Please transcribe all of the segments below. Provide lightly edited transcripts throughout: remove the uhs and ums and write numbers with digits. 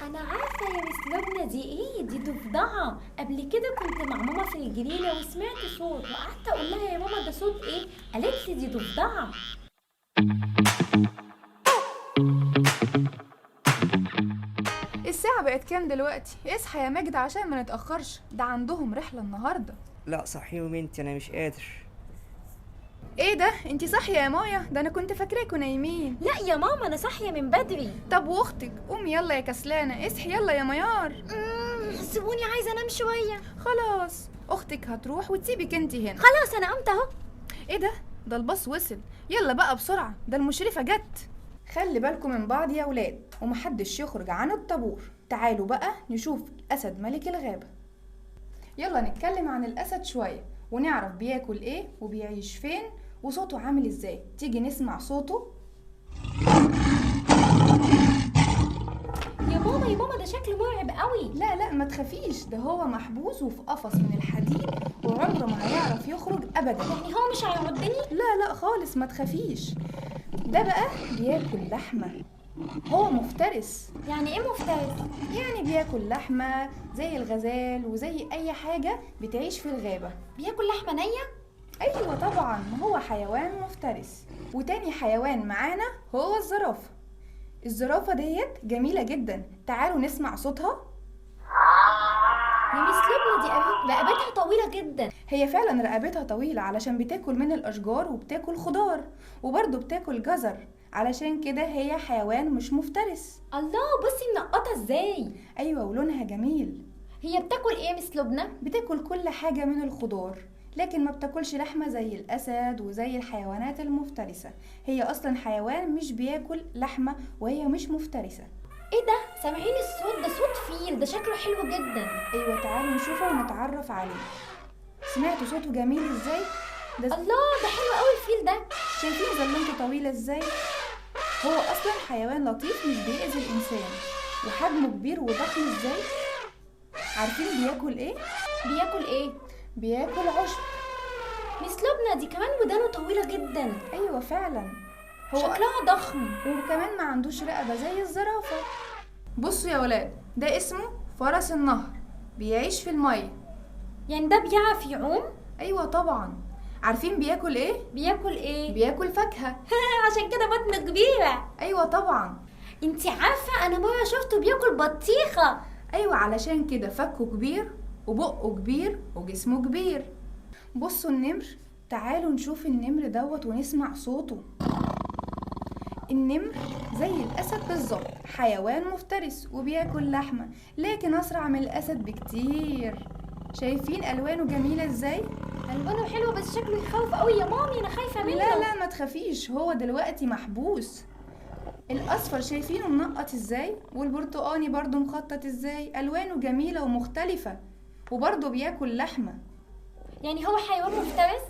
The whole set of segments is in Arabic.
انا عارفه يا مس لبنى دي ايه، دي ضفدعه. قبل كده كنت مع ماما في الجنينه وسمعت صوت وقعدت اقول لها يا ماما ده صوت ايه، قالت لي دي ضفدعه. الساعة بقت كام دلوقتي؟ اصحى يا ماجد عشان ما نتأخرش، ده عندهم رحلة النهاردة. لا صحيهم انت، انا مش قادر. ايه ده؟ انتي صاحية يا مايا؟ ده انا كنت فاكراكوا نايمين. لا يا ماما انا صاحيه من بدري. طب واختك؟ قومي يلا يا كسلانة، اصحي يلا يا ميار. سيبوني عايزه انام شويه. خلاص اختك هتروح وتسيبك انتي هنا. خلاص انا قمت اهو. ايه ده الباص وصل، يلا بقى بسرعة، ده المشرفة جت. خلي بالكم من بعض يا ولاد ومحدش يخرج عن الطابور. تعالوا بقى نشوف الأسد ملك الغابة. يلا نتكلم عن الأسد شوية ونعرف بياكل ايه وبيعيش فين وصوته عامل ازاي. تيجي نسمع صوته؟ يا ماما يا ماما ده شكله مرعب قوي. لا ما تخافيش، ده هو محبوس وفي قفص من الحديد وعمره ما هيعرف يخرج ابدا. يعني هو مش هيعضني؟ لا خالص ما تخافيش. ده بقى بياكل لحمة، هو مفترس. يعني ايه مفترس؟ يعني بياكل لحمة زي الغزال وزي اي حاجة بتعيش في الغابة. بياكل لحمه نيه؟ ايوه طبعا، ما هو حيوان مفترس. وتاني حيوان معانا هو الزرافة. الزرافة ديت جميلة جدا، تعالوا نسمع صوتها. يا مس لبنى دي رقبتها طويله جدا. هي فعلا رقبتها طويلة علشان بتاكل من الأشجار وبتاكل خضار وبرضه بتاكل جزر، علشان كده هي حيوان مش مفترس. الله بصي منقطه ازاي. أيوة ولونها جميل. هي بتاكل ايه يا مس لبنى؟ بتاكل كل حاجة من الخضار، لكن ما بتاكلش لحمة زي الأسد وزي الحيوانات المفترسة. هي أصلا حيوان مش بياكل لحمة وهي مش مفترسة. ايه ده؟ سامعين الصوت ده؟ صوت فيل، ده شكله حلو جدا. أيوة تعالوا نشوفه ونتعرف عليه. سمعتوا صوته جميل ازاي؟ الله ده حلو قوي الفيل ده. شايفين زلمته طويلة ازاي؟ هو أصلا حيوان لطيف مش بيأذي الإنسان، وحجمه كبير وضخم ازاي؟ عارفين بياكل ايه؟ بياكل ايه؟ بياكل عشب. مس لبنى دي كمان ودانه طويله جدا. أيوة فعلا، هو شكلها ضخم. وكمان ما عندوش رقبة زي الزرافة. بصوا يا ولاد، ده اسمه فرس النهر، بيعيش في المية. يعني ده بيعرف يعوم؟ أيوة طبعا. عارفين بياكل ايه؟ بياكل ايه؟ بياكل فاكهة. عشان كده بطنه كبيره. أيوة طبعا. انتي عارفه انا مره شفته بياكل بطيخه. أيوة علشان كده فكه كبير وبقه كبير وجسمه كبير. بصوا النمر، تعالوا نشوف النمر دوت ونسمع صوته. النمر زي الأسد بالظبط، حيوان مفترس وبياكل لحمة، لكن أسرع من الأسد بكتير. شايفين ألوانه جميلة ازاي؟ الوانه حلو بس شكله يخوف قوي يا مامي، انا خايفه منه. لا ما تخافيش، هو دلوقتي محبوس. الأصفر شايفينه منقط ازاي؟ والبرتقاني برضو مخطط ازاي؟ ألوانه جميلة ومختلفة، وبرضو بياكل لحمة. يعني هو حيوان مفترس؟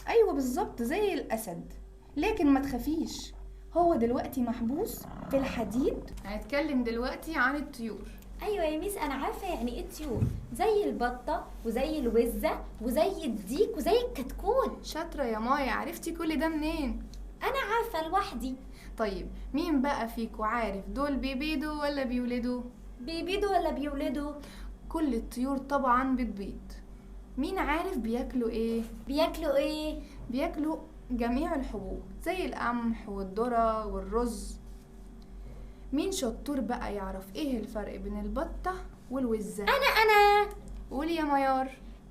أيوة بالظبط زي الأسد، لكن ما تخافيش، هو دلوقتي محبوس في الحديد. هنتكلم دلوقتي عن الطيور. ايوه يا ميس انا عارفه يعني ايه طيور، زي البطه وزي الوزه وزي الديك وزي الكتكوت. شاطرة يا مايا، عرفتي كل ده منين؟ انا عارفه لوحدي. طيب مين بقى فيكو عارف دول بيبيضوا ولا بيولدوا؟ بيبيضوا ولا بيولدوا؟ كل الطيور طبعا بتبيض. مين عارف بياكلوا ايه؟ بياكلوا ايه؟ بياكلوا جميع الحبوب زي القمح والذرة والرز. مين شطور بقى يعرف ايه الفرق بين البطة والوزة؟ انا قولي يا ميار.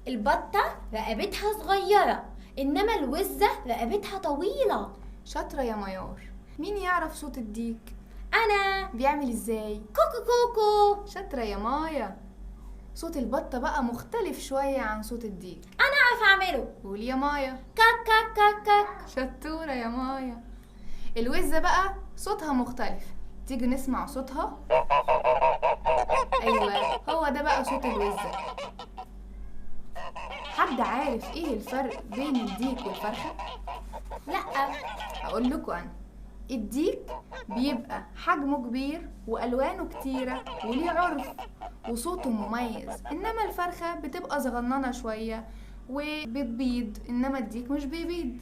البطة رقبتها صغيرة، انما الوزة رقبتها طويلة. شاطرة يا ميار. مين يعرف صوت الديك؟ انا. بيعمل ازاي؟ كوكو كوكو. شاطرة يا مايا. صوت البطة بقى مختلف شوية عن صوت الديك. انا عارفة اعمله. قولي يا مايا. كاك كاك كاك كاك. شطورة يا مايا. الوزة بقى صوتها مختلف، تيجي نسمع صوتها. ايوه هو ده بقى صوت الوزة. حد عارف ايه الفرق بين الديك والفرخة؟ لا. هقول لكم انا. الديك بيبقى حجمه كبير والوانه كتيره وليه عرف وصوته مميز، انما الفرخه بتبقى صغننه شويه وبتبيض، انما الديك مش بيبيض.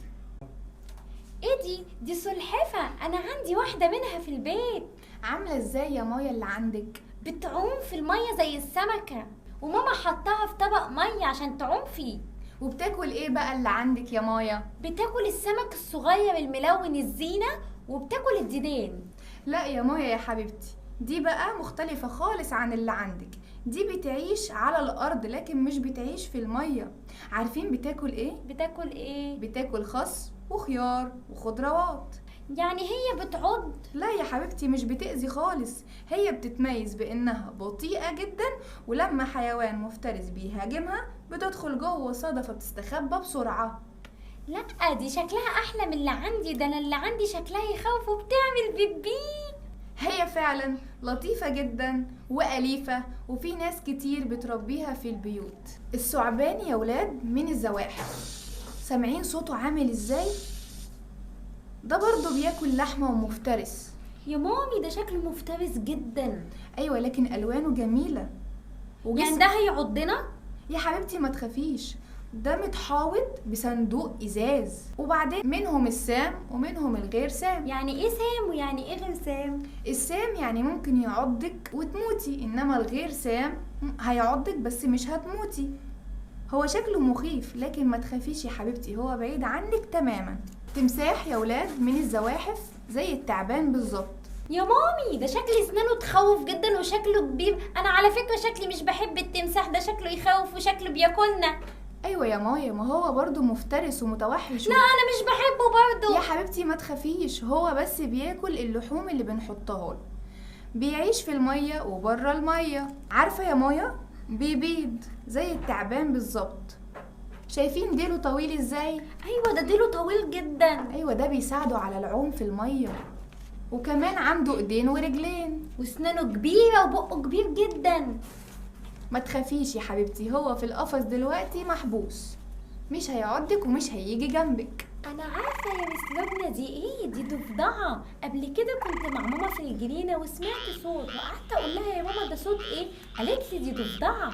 ايه دي سلحفة، انا عندي واحدة منها في البيت. عامله ازاي يا مايا اللي عندك؟ بتعوم في المية زي السمكة، وماما حطها في طبق مية عشان تعوم فيه. وبتاكل ايه بقى اللي عندك يا مايا؟ بتاكل السمك الصغير الملون الزينة، وبتاكل الديدان. لا يا مايا يا حبيبتي، دي بقى مختلفة خالص عن اللي عندك. دي بتعيش على الأرض لكن مش بتعيش في المية. عارفين بتاكل ايه؟ بتاكل ايه؟ بتاكل خس وخيار وخضروات. يعني هي بتعض؟ لا يا حبيبتي، مش بتأذي خالص. هي بتتميز بأنها بطيئة جدا، ولما حيوان مفترس بيهاجمها بتدخل جوه صدفة بتستخبى بسرعة. لا دي شكلها احلى من اللي عندي، ده انا اللي عندي شكلها يخوف وبتعمل بيبي. هي فعلا لطيفة جدا وأليفة، وفي ناس كتير بتربيها في البيوت. الثعبان يا ولاد من الزواحف، سامعين صوته عامل ازاي؟ ده برضه بياكل لحمة ومفترس. يا مامي ده شكله مفترس جدا. ايوه لكن ألوانه جميلة يعني ده هيعضنا؟ يا حبيبتي ما تخافيش، ده متحاوط بصندوق ازاز، وبعدين منهم السام ومنهم الغير سام. يعني ايه سام ويعني ايه غير سام؟ السام يعني ممكن يعضك وتموتي، انما الغير سام هيعضك بس مش هتموتي. هو شكله مخيف لكن ما تخافيش يا حبيبتي، هو بعيد عنك تماما. تمساح يا ولاد من الزواحف زي التعبان بالظبط. يا مامي ده شكل اسنانه تخوف جدا وشكله كبير. انا على فكرة شكلي مش بحب التمساح ده، شكله يخوف وشكله بياكلنا. ايوه يا مايا، ما هو برضو مفترس ومتوحش. لا انا مش بحبه برضو. يا حبيبتي ما تخافيش، هو بس بياكل اللحوم اللي بنحطها له. بيعيش في المية وبره المية. عارفة يا مايا؟ بيبيض زي التعبان بالظبط. شايفين ديله طويل ازاي؟ ايوه ده ديله طويل جدا. ايوه ده بيساعده على العوم في المية، وكمان عنده ايدين ورجلين، واسنانه كبيرة وبقه كبير جدا. ما تخافيش يا حبيبتي، هو في القفص دلوقتي محبوس، مش هيعضك ومش هيجي جنبك. انا عارفة يا مس لبنى دي ايه، دي ضفدعة. قبل كده كنت مع ماما في الجنينة وسمعت صوت، وقعدت اقول لها يا ماما ده صوت ايه؟ قالت لي دي ضفدعة.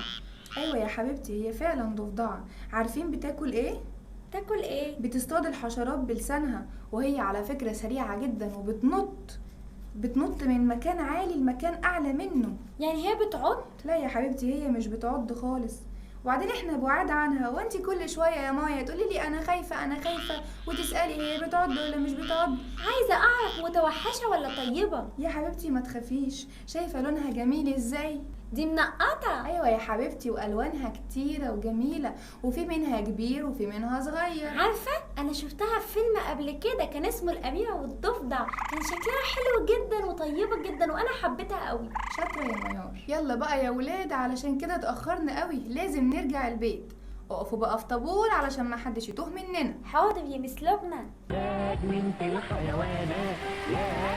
ايوه يا حبيبتي هي فعلا ضفدعة. عارفين بتاكل ايه؟ تاكل ايه؟ بتصطاد الحشرات بلسانها، وهي على فكرة سريعة جدا بتنط من مكان عالي لمكان اعلى منه. يعني هي بتعض؟ لا يا حبيبتي هي مش بتعض خالص، وبعدين احنا بعاد عنها، وانتي كل شويه يا مايا تقولي لي انا خايفه انا خايفه، وتسالي هي بتعض ولا مش بتعض. عايزه اعرف متوحشه ولا طيبه. يا حبيبتي ما تخافيش، شايفه لونها جميل ازاي؟ دي منقطه. ايوه يا حبيبتي، والوانها كتيره وجميله، وفي منها كبير وفي منها صغير. عارفه انا شفتها في فيلم قبل كده كان اسمه الاميره والضفدع، كان شكلها حلو جدا وطيبه جدا وانا حبيتها قوي. شاطره يا ميار. يلا بقى يا ولاد علشان كده اتاخرنا قوي، لازم نرجع البيت. اقفوا بقى في طابور علشان ما حدش يتوه مننا. حاضر يا مس لبنى. من في الحيوانات يا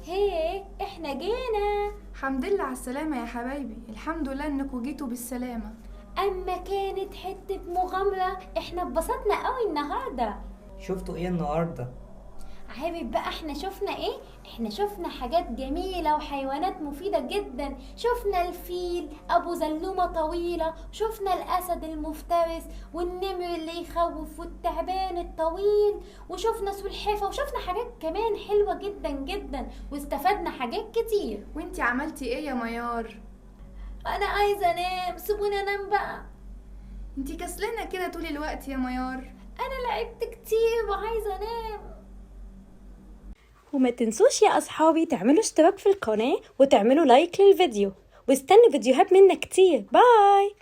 هي احنا جينا. الحمد لله على السلامة يا حبايبي، الحمد لله انكم جيتوا بالسلامة. اما كانت حتة مغامرة، احنا اتبسطنا قوي النهاردة. شفتوا ايه النهارده؟ عارف بقى احنا شفنا ايه؟ احنا شفنا حاجات جميلة وحيوانات مفيدة جدا. شفنا الفيل ابو زلومة طويلة، شفنا الاسد المفترس والنمر اللي يخوف والتعبان الطويل، وشفنا سلحفة، وشفنا حاجات كمان حلوة جدا جدا، واستفدنا حاجات كتير. وانتي عملتي ايه يا ميار؟ انا عايزة انام، سيبوني انام بقى. انتي كسلانة كده طول الوقت يا ميار. انا لعبت كتير وعايزة انام. وما تنسوش يا أصحابي تعملوا اشتراك في القناة وتعملوا لايك للفيديو، واستنوا فيديوهات منا كتير. باي.